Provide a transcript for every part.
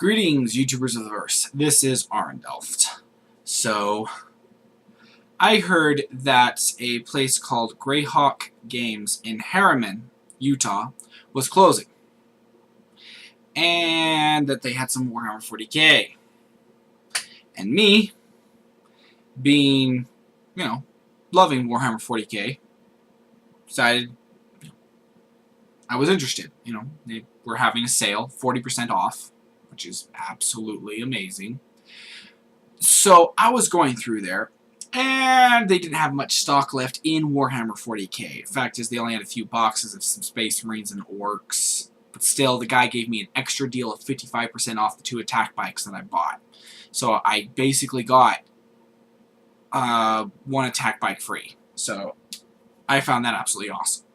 Greetings, YouTubers of the verse. This is Arendelft. So, I heard that a place called Greyhawk Games in Harriman, Utah, was closing. And that they had some Warhammer 40k. And me, being, loving Warhammer 40k, decided I was interested. They were having a sale, 40% off, which is absolutely amazing. So I was going through there, and they didn't have much stock left in Warhammer 40k. The fact is, they only had a few boxes of some Space Marines and Orcs. But still, the guy gave me an extra deal of 55% off the 2 attack bikes that I bought. So I basically got 1 attack bike free. So I found that absolutely awesome.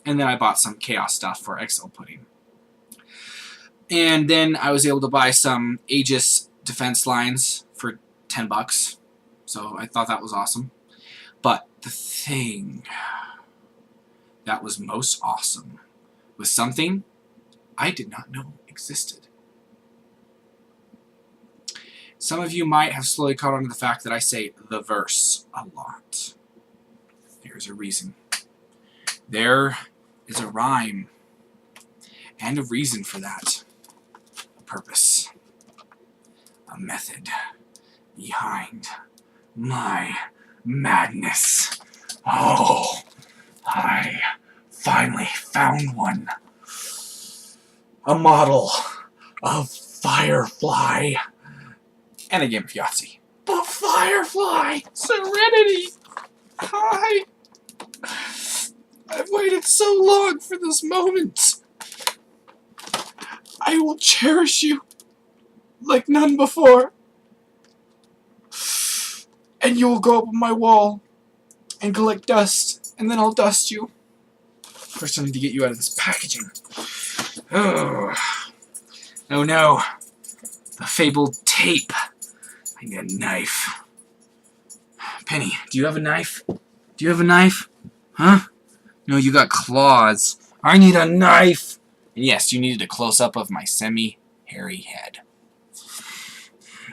And then I bought some Chaos stuff for XL Pudding. And then I was able to buy some Aegis defense lines for $10. So I thought that was awesome. But the thing that was most awesome was something I did not know existed. Some of you might have slowly caught on to the fact that I say the verse a lot. There's a reason. There is a rhyme and a reason for that. A purpose. A method behind my madness. Oh, I finally found one. A model of Firefly. And a game of Yahtzee. But Firefly! Serenity! Hi! I've waited so long for this moment. I will cherish you like none before. And you will go up on my wall and collect dust, and then I'll dust you. First I need to get you out of this packaging. Oh no. The fabled tape. I need a knife. Penny, do you have a knife? Do you have a knife? Huh? No, you got claws. I need a knife! And yes, you needed a close-up of my semi-hairy head.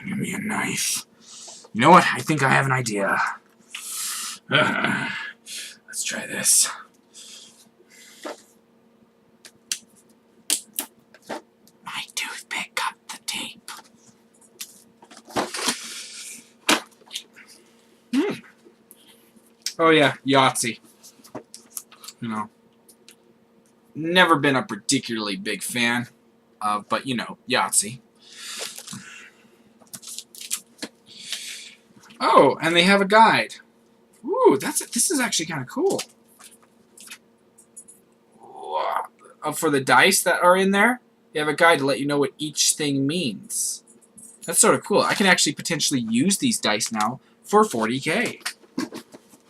Give me a knife. You know what? I think I have an idea. Let's try this. My toothpick cut the tape. Oh yeah, Yahtzee. Never been a particularly big fan of, but Yahtzee. Oh, and they have a guide. Ooh, this is actually kind of cool. For the dice that are in there, they have a guide to let you know what each thing means. That's sort of cool. I can actually potentially use these dice now for 40k.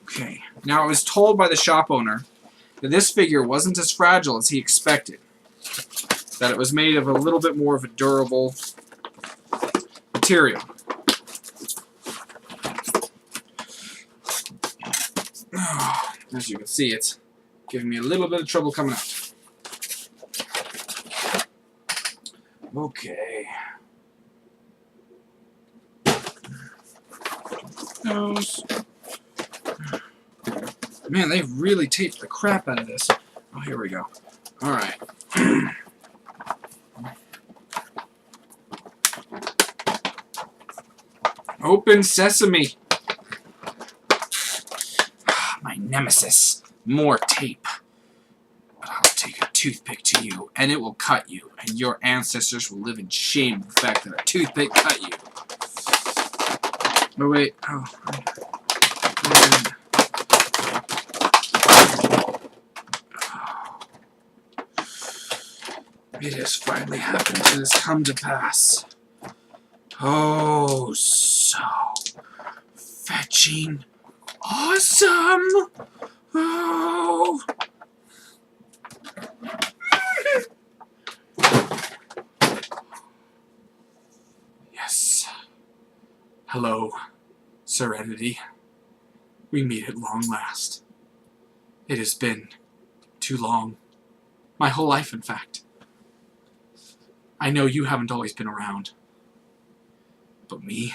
Okay. Now, I was told by the shop owner that this figure wasn't as fragile as he expected. That it was made of a little bit more of a durable material. As you can see, it's giving me a little bit of trouble coming out. Okay. Nose. Man, they really taped the crap out of this. Oh, here we go. Alright. Open sesame. My nemesis. More tape. But I'll take a toothpick to you, and it will cut you, and your ancestors will live in shame of the fact that a toothpick cut you. Oh, wait. Oh. It has finally happened. It has come to pass. Oh, so fetching awesome! Oh! Yes. Hello, Serenity. We meet at long last. It has been too long. My whole life, in fact. I know you haven't always been around. But me,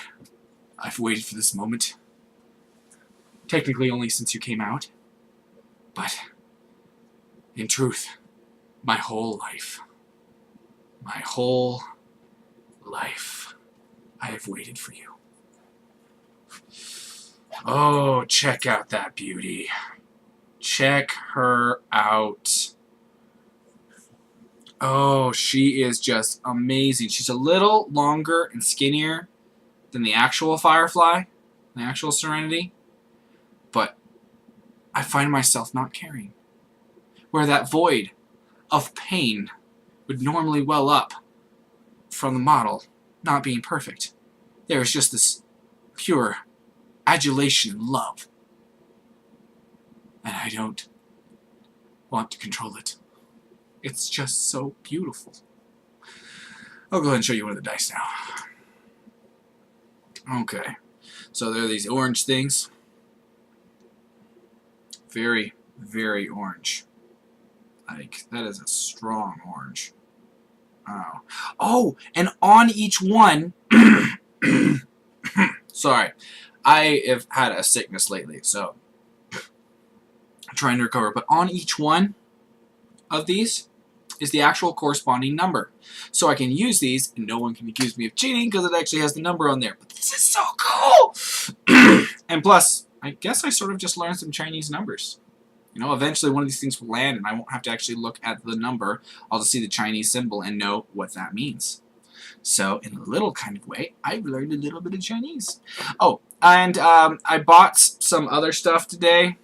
I've waited for this moment. Technically only since you came out. But, in truth, my whole life. My whole life. I have waited for you. Oh, check out that beauty. Check her out. Oh, she is just amazing. She's a little longer and skinnier than the actual Firefly, the actual Serenity. But I find myself not caring. Where that void of pain would normally well up from the model not being perfect. There is just this pure adulation and love. And I don't want to control it. It's just so beautiful. I'll go ahead and show you one of the dice now. Okay. So there are these orange things. Very, very orange. Like, that is a strong orange. Oh. Oh, and on each one... Sorry. I have had a sickness lately, so... I'm trying to recover. But on each one of these is the actual corresponding number. So I can use these, and no one can accuse me of cheating because it actually has the number on there. But this is so cool! And plus, I guess I sort of just learned some Chinese numbers. You know, eventually one of these things will land, and I won't have to actually look at the number. I'll just see the Chinese symbol and know what that means. So, in a little kind of way, I've learned a little bit of Chinese. Oh, and I bought some other stuff today.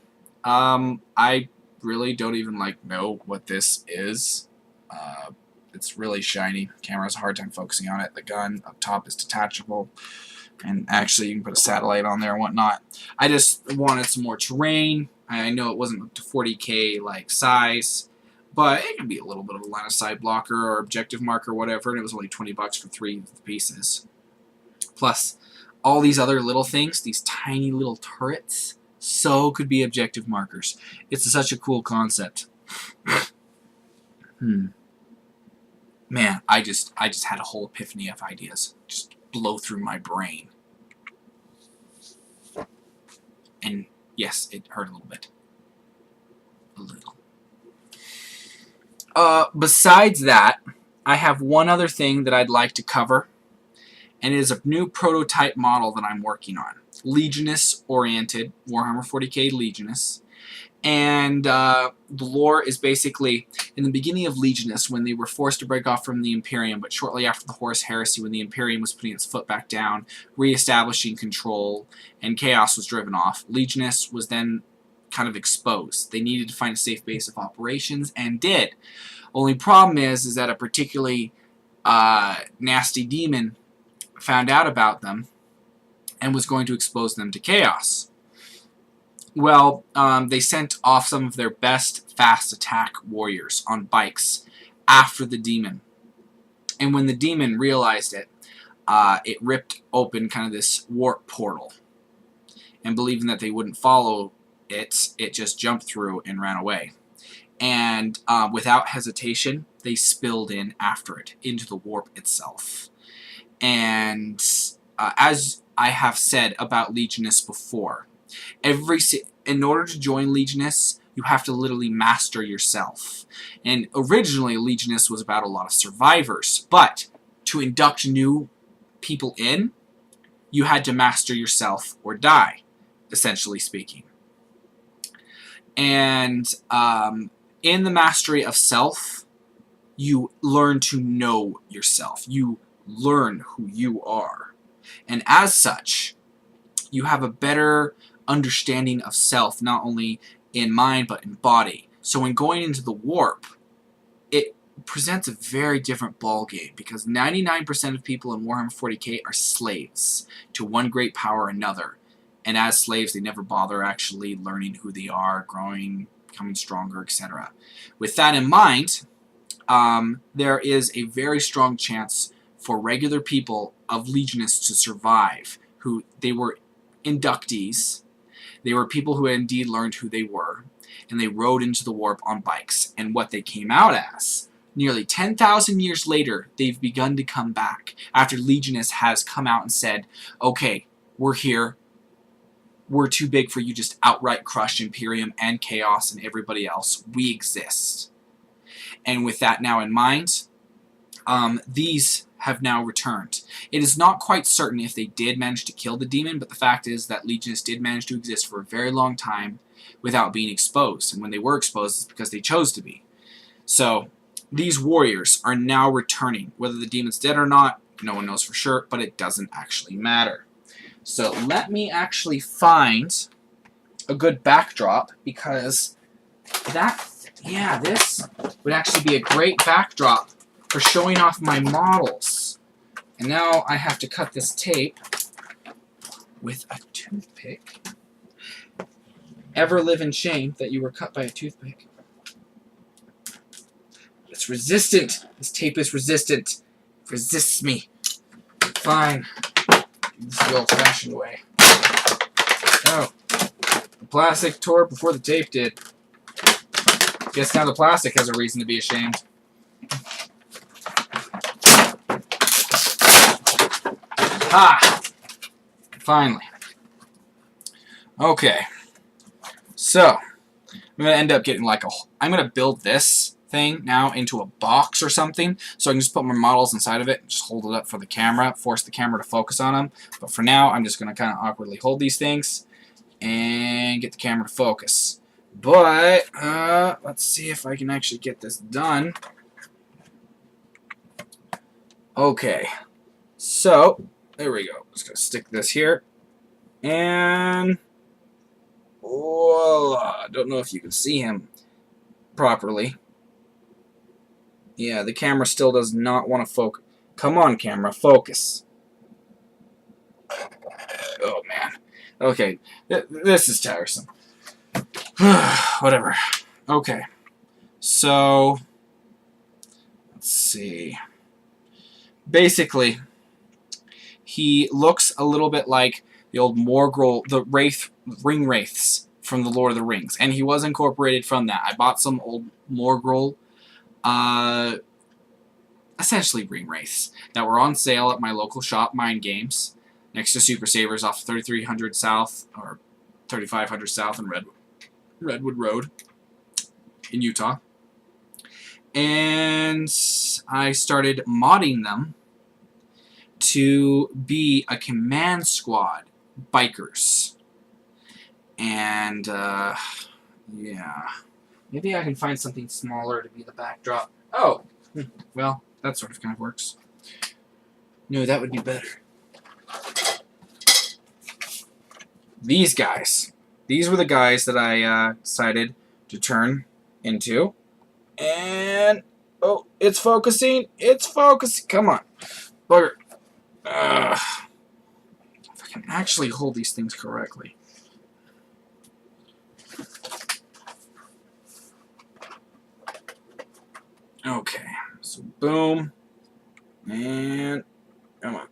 I really don't even, know what this is. It's really shiny. Camera has a hard time focusing on it. The gun up top is detachable. And actually, you can put a satellite on there and whatnot. I just wanted some more terrain. I know it wasn't up to 40K size, but it can be a little bit of a line of sight blocker or objective marker, whatever, and it was only 20 bucks for 3 pieces. Plus, all these other little things, these tiny little turrets, so could be objective markers. It's such a cool concept. Man, I just had a whole epiphany of ideas just blow through my brain. And yes, it hurt a little bit. A little. Besides that, I have one other thing that I'd like to cover, and it is a new prototype model that I'm working on. Legionist-oriented, Warhammer 40K Legionist. And the lore is basically, in the beginning of Legionist, when they were forced to break off from the Imperium, but shortly after the Horus Heresy, when the Imperium was putting its foot back down, re-establishing control, and chaos was driven off, Legionist was then kind of exposed. They needed to find a safe base of operations, and did. Only problem is that a particularly nasty demon found out about them, and was going to expose them to chaos. Well, they sent off some of their best fast attack warriors on bikes after the demon. And when the demon realized it, it ripped open kind of this warp portal. And believing that they wouldn't follow it, it just jumped through and ran away. And without hesitation, they spilled in after it, into the warp itself. And as I have said about Legionists before, in order to join Legionists, you have to literally master yourself. And originally, Legionists was about a lot of survivors, but to induct new people in, you had to master yourself or die, essentially speaking. And in the mastery of self, you learn to know yourself. You learn who you are. And as such, you have a better understanding of self, not only in mind but in body. So when going into the warp, it presents a very different ball game, because 99% of people in Warhammer 40K are slaves to one great power or another. And as slaves, they never bother actually learning who they are, growing, becoming stronger, etc. With that in mind, there is a very strong chance for regular people of Legionists to survive, who they were inductees. They were people who had indeed learned who they were, and they rode into the warp on bikes. And what they came out as Nearly 10,000 years later, they've begun to come back after Legionus has come out and said, okay, we're here. We're too big for you just outright crush Imperium and Chaos and everybody else. We exist. And with that now in mind, these have now returned. It is not quite certain if they did manage to kill the demon, but the fact is that Legionus did manage to exist for a very long time without being exposed. And when they were exposed, it's because they chose to be. So, these warriors are now returning. Whether the demon's dead or not, no one knows for sure, but it doesn't actually matter. So, let me actually find a good backdrop, because this would actually be a great backdrop for showing off my models. And now I have to cut this tape with a toothpick. Ever live in shame that you were cut by a toothpick? It's resistant. This tape is resistant. It resists me. Fine. This is the old-fashioned way. Oh. The plastic tore before the tape did. Guess now the plastic has a reason to be ashamed. Ha! Finally. Okay. So, I'm going to end up getting like I'm going to build this thing now into a box or something, so I can just put my models inside of it and just hold it up for the camera, force the camera to focus on them. But for now, I'm just going to kind of awkwardly hold these things and get the camera to focus. But, let's see if I can actually get this done. Okay. So, there we go. Just going to stick this here. And voila. Don't know if you can see him properly. Yeah, the camera still does not want to focus. Come on, camera, focus. Oh, man. Okay, this is tiresome. Whatever. Okay. So, let's see. Basically, he looks a little bit like the old Morgul, the ring wraiths from the Lord of the Rings, and he was incorporated from that. I bought some old Morgul, essentially ring wraiths, that were on sale at my local shop, Mind Games, next to Super Savers off 3300 South, or 3500 South in Redwood Road in Utah. And I started modding them to be a command squad bikers. And, yeah. Maybe I can find something smaller to be the backdrop. Oh! Well, that sort of kind of works. No, that would be better. These guys. These were the guys that I decided to turn into. And, oh, it's focusing. It's focusing. Come on. Bugger. If I can actually hold these things correctly. Okay. So, boom. And, come on.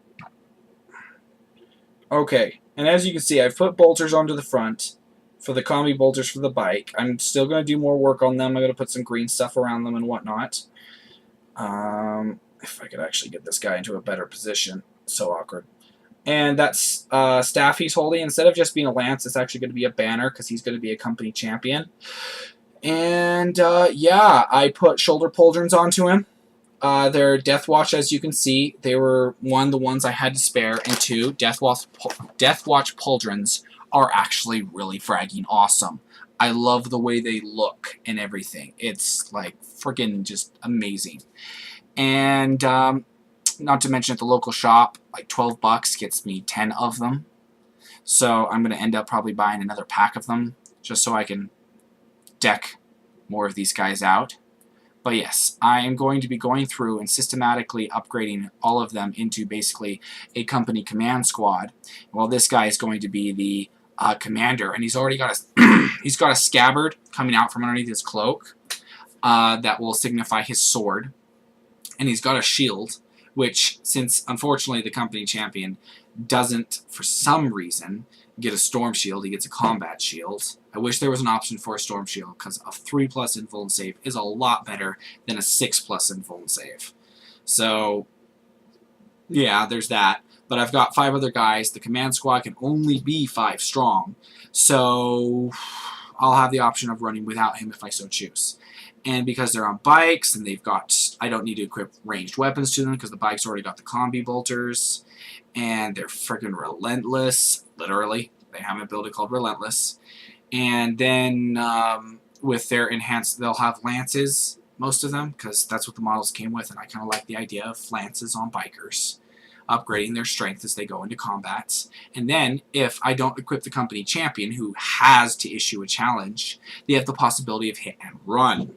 Okay. And as you can see, I've put bolters onto the front for the combi bolters for the bike. I'm still going to do more work on them. I'm going to put some green stuff around them and whatnot. If I could actually get this guy into a better position. So awkward. And that's staff he's holding. Instead of just being a lance, it's actually going to be a banner because he's going to be a company champion. And, yeah, I put shoulder pauldrons onto him. They're Deathwatch, as you can see. They were, one, the ones I had to spare, and two, Deathwatch pauldrons are actually really fragging awesome. I love the way they look and everything. It's, like, friggin' just amazing. And, not to mention at the local shop, like 12 bucks gets me 10 of them. So I'm going to end up probably buying another pack of them, just so I can deck more of these guys out. But yes, I am going to be going through and systematically upgrading all of them into basically a company command squad. Well, this guy is going to be the commander, and he's already got a he's got a scabbard coming out from underneath his cloak that will signify his sword, and he's got a shield, which, since unfortunately the company champion doesn't, for some reason, get a Storm Shield, he gets a Combat Shield. I wish there was an option for a Storm Shield, because a 3+ Invuln save is a lot better than a 6+ Invuln save. So, yeah, there's that. But I've got 5 other guys. The command squad can only be 5 strong. So, I'll have the option of running without him if I so choose. And because they're on bikes, and they've got... I don't need to equip ranged weapons to them, because the bike's already got the combi bolters. And they're freaking relentless. Literally. They have an ability called Relentless. And then, with their enhanced... They'll have lances, most of them, because that's what the models came with, and I kind of like the idea of lances on bikers. Upgrading their strength as they go into combats. And then, if I don't equip the company champion, who has to issue a challenge, they have the possibility of hit and run.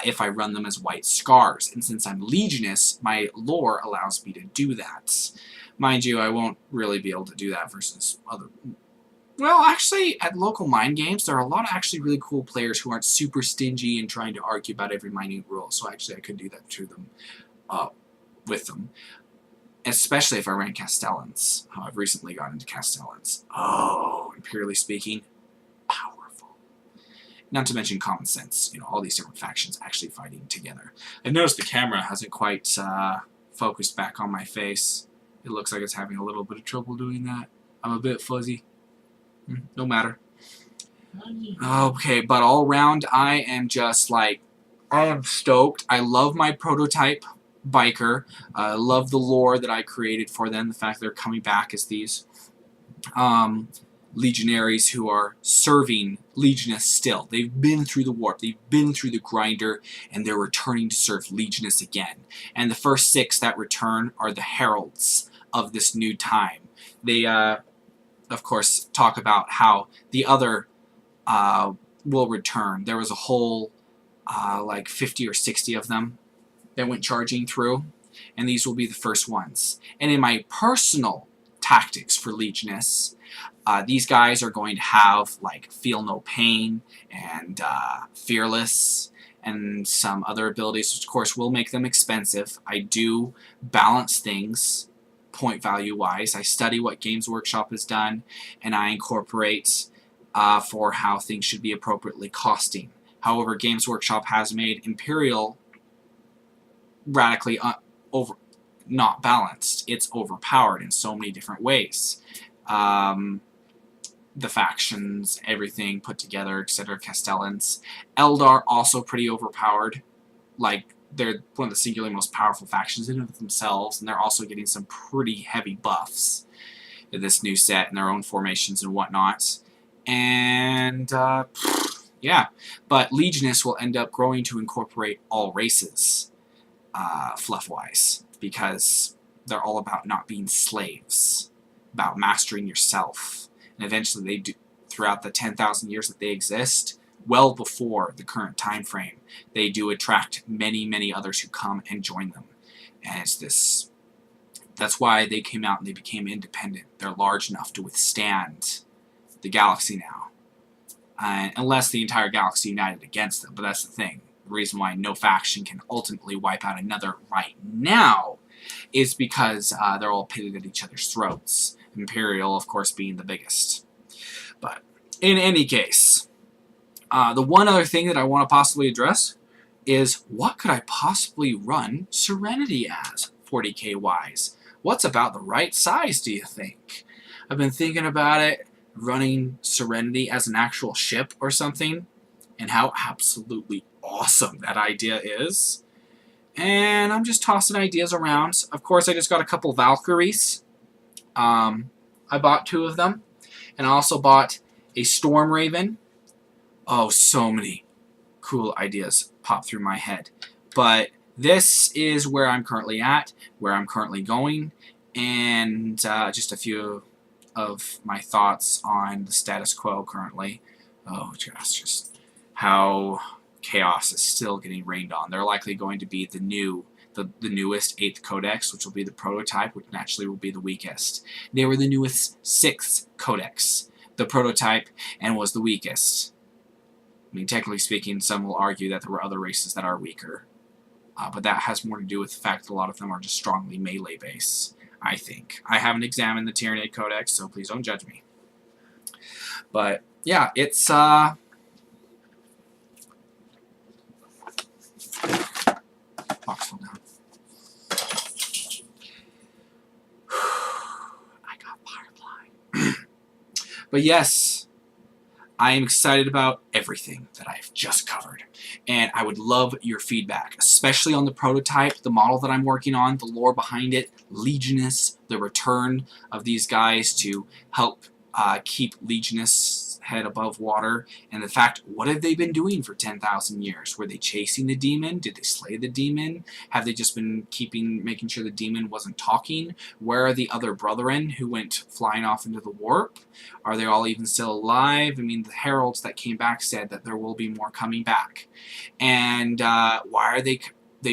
If I run them as white scars. And since I'm Legionist, my lore allows me to do that. Mind you, I won't really be able to do that versus other... Well, actually, at local mind games, there are a lot of actually really cool players who aren't super stingy and trying to argue about every minute rule. So actually, I could do that to them, with them. Especially if I ran Castellans. I've recently gotten into Castellans. Oh, imperially speaking, powerful. Not to mention common sense. You know, all these different factions actually fighting together. I've noticed the camera hasn't quite focused back on my face. It looks like it's having a little bit of trouble doing that. I'm a bit fuzzy. No matter. Okay, but all around, I am just like, I am stoked. I love my prototype biker. I love the lore that I created for them. The fact they're coming back as these legionaries who are serving Legionists still. They've been through the warp. They've been through the grinder, and they're returning to serve Legionists again. And the first 6 that return are the heralds of this new time. They, of course, talk about how the other will return. There was a whole, like 50 or 60 of them that went charging through, and these will be the first ones. And in my personal tactics for Legionists, these guys are going to have, like, Feel No Pain and Fearless and some other abilities, which, of course, will make them expensive. I do balance things point value-wise. I study what Games Workshop has done, and I incorporate for how things should be appropriately costing. However, Games Workshop has made Imperial radically not balanced. It's overpowered in so many different ways. The factions, everything put together, etc. Castellans. Eldar also pretty overpowered. Like, they're one of the singularly most powerful factions in and of themselves, and they're also getting some pretty heavy buffs in this new set and their own formations and whatnot. And, yeah. But Legionists will end up growing to incorporate all races, fluff-wise, because they're all about not being slaves, about mastering yourself. And eventually they do, throughout the 10,000 years that they exist, well before the current time frame, they do attract many, many others who come and join them. And it's this... That's why they came out and they became independent. They're large enough to withstand the galaxy now. Unless the entire galaxy united against them. But that's the thing. The reason why no faction can ultimately wipe out another right now is because they're all pitted at each other's throats. Imperial, of course, being the biggest. But in any case, the one other thing that I want to possibly address is, what could I possibly run Serenity as, 40k wise? What's about the right size, do you think? I've been thinking about it, running Serenity as an actual ship or something, and how absolutely awesome that idea is. And I'm just tossing ideas around. Of course, I just got a couple Valkyries. I bought 2 of them. And I also bought a Storm Raven. Oh, so many cool ideas pop through my head. But this is where I'm currently at, where I'm currently going, and just a few of my thoughts on the status quo currently. Oh, just how chaos is still getting rained on. They're likely going to be the newest 8th Codex, which will be the prototype, which naturally will be the weakest. They were the newest 6th Codex, the prototype, and was the weakest. I mean, technically speaking, some will argue that there were other races that are weaker. But that has more to do with the fact that a lot of them are just strongly melee-based, I think. I haven't examined the Tyranid Codex, so please don't judge me. But yeah, it's box fell down. I got firefly. But yes, I am excited about everything that I've just covered, and I would love your feedback, especially on the prototype, the model that I'm working on, the lore behind it, Legionus, the return of these guys to help keep Legionus' head above water, and the fact, what have they been doing for 10,000 years? Were they chasing the demon? Did they slay the demon? Have they just been making sure the demon wasn't talking? Where are the other brethren who went flying off into the warp? Are they all even still alive? I mean, the heralds that came back said that there will be more coming back. And why are they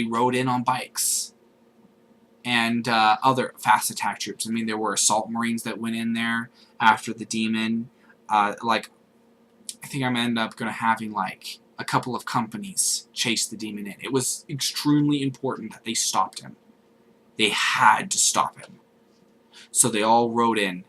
rode in on bikes? And other fast attack troops. I mean, there were assault marines that went in there after the demon. Like, I think I'm end up going to having like a couple of companies chase the demon in. It was extremely important that they stopped him. They had to stop him. So they all rode in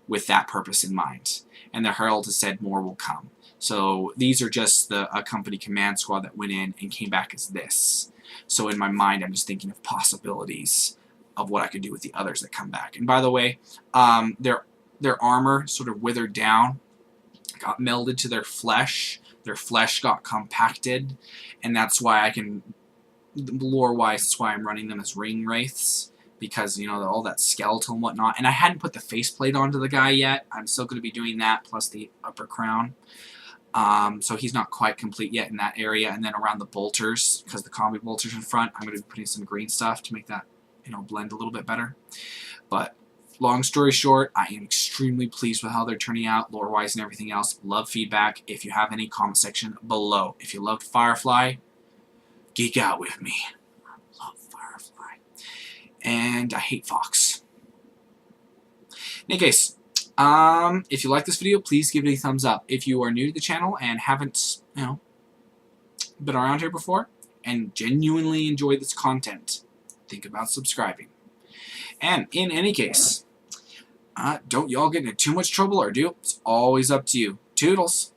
with that purpose in mind. And the herald has said more will come. So these are just a company command squad that went in and came back as this. So in my mind, I'm just thinking of possibilities of what I could do with the others that come back. And by the way, their armor sort of withered down, got melded to their flesh. Their flesh got compacted, and that's why I can, lore-wise, that's why I'm running them as ring wraiths, because, you know, all that skeletal and whatnot. And I hadn't put the faceplate onto the guy yet. I'm still going to be doing that, plus the upper crown. So he's not quite complete yet in that area. And then around the bolters, because the combi bolters in front, I'm going to be putting some green stuff to make that, you know, blend a little bit better. But long story short, I am extremely pleased with how they're turning out, lore-wise and everything else. Love feedback. If you have any, comment section below. If you loved Firefly, geek out with me. I love Firefly. And I hate Fox. In any case, if you like this video, please give it a thumbs up. If you are new to the channel and haven't, you know, been around here before and genuinely enjoy this content, think about subscribing. And in any case, don't y'all get into too much trouble or do. It's always up to you. Toodles.